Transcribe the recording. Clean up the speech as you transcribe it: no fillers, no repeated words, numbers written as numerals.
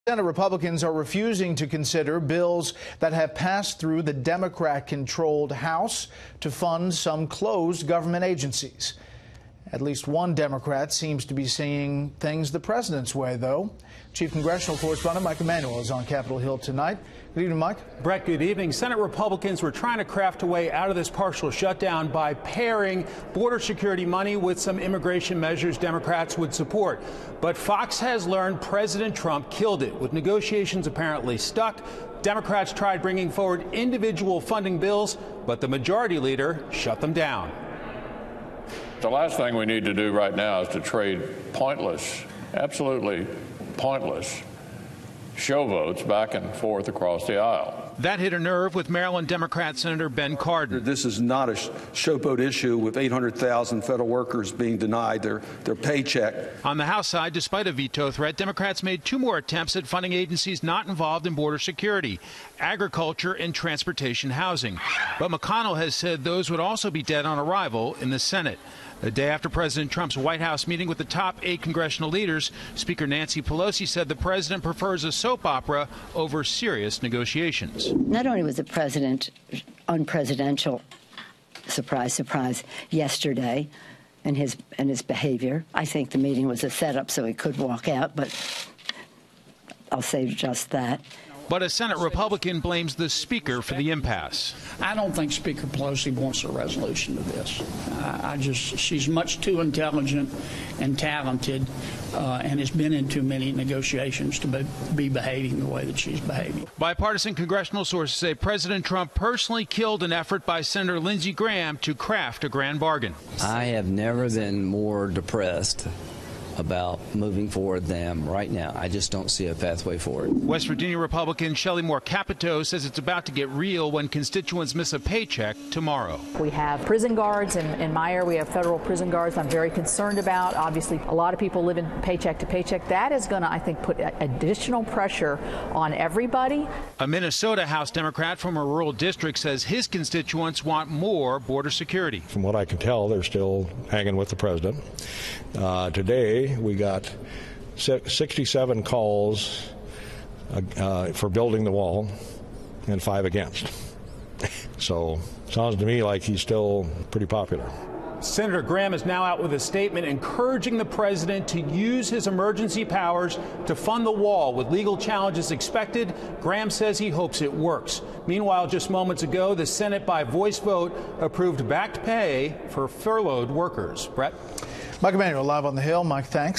Senate Republicans are refusing to consider bills that have passed through the Democrat-controlled House to fund some closed government agencies. At least one Democrat seems to be seeing things the president's way, though. Chief Congressional Correspondent Mike Emanuel is on Capitol Hill tonight. Good evening, Mike. Brett, good evening. Senate Republicans were trying to craft a way out of this partial shutdown by pairing border security money with some immigration measures Democrats would support. But Fox has learned President Trump killed it. With negotiations apparently stuck, Democrats tried bringing forward individual funding bills, but the majority leader shut them down. The last thing we need to do right now is to trade pointless, absolutely pointless show votes back and forth across the aisle. That hit a nerve with Maryland Democrat Senator Ben Cardin. This is not a showboat issue with 800,000 federal workers being denied their paycheck. On the House side, despite a veto threat, Democrats made two more attempts at funding agencies not involved in border security, agriculture and transportation housing. But McConnell has said those would also be dead on arrival in the Senate. The day after President Trump's White House meeting with the top 8 congressional leaders, Speaker Nancy Pelosi said the president prefers a soap opera over serious negotiations. Not only was the president unpresidential, surprise, surprise, yesterday in his behavior. I think the meeting was a setup so he could walk out, but I'll say just that. But a Senate Republican blames the Speaker for the impasse. I don't think Speaker Pelosi wants a resolution to this. She's much too intelligent and talented and has been in too many negotiations to be behaving the way that she's behaving. Bipartisan congressional sources say President Trump personally killed an effort by Senator Lindsey Graham to craft a grand bargain. I have never been more depressed about moving forward than right now. I just don't see a pathway forward. West Virginia Republican Shelley Moore Capito says it's about to get real when constituents miss a paycheck tomorrow. We have prison guards in my area. We have federal prison guards I'm very concerned about. Obviously, a lot of people live in paycheck to paycheck. That is going to, I think, put additional pressure on everybody. A Minnesota House Democrat from a rural district says his constituents want more border security. From what I can tell, they're still hanging with the president. Today, we got 67 calls for building the wall and 5 against. So sounds to me like he's still pretty popular. Senator Graham is now out with a statement encouraging the president to use his emergency powers to fund the wall with legal challenges expected. Graham says he hopes it works. Meanwhile, just moments ago, the Senate by voice vote approved back pay for furloughed workers. Brett? Mike Emanuel live on the Hill. Mike, thanks.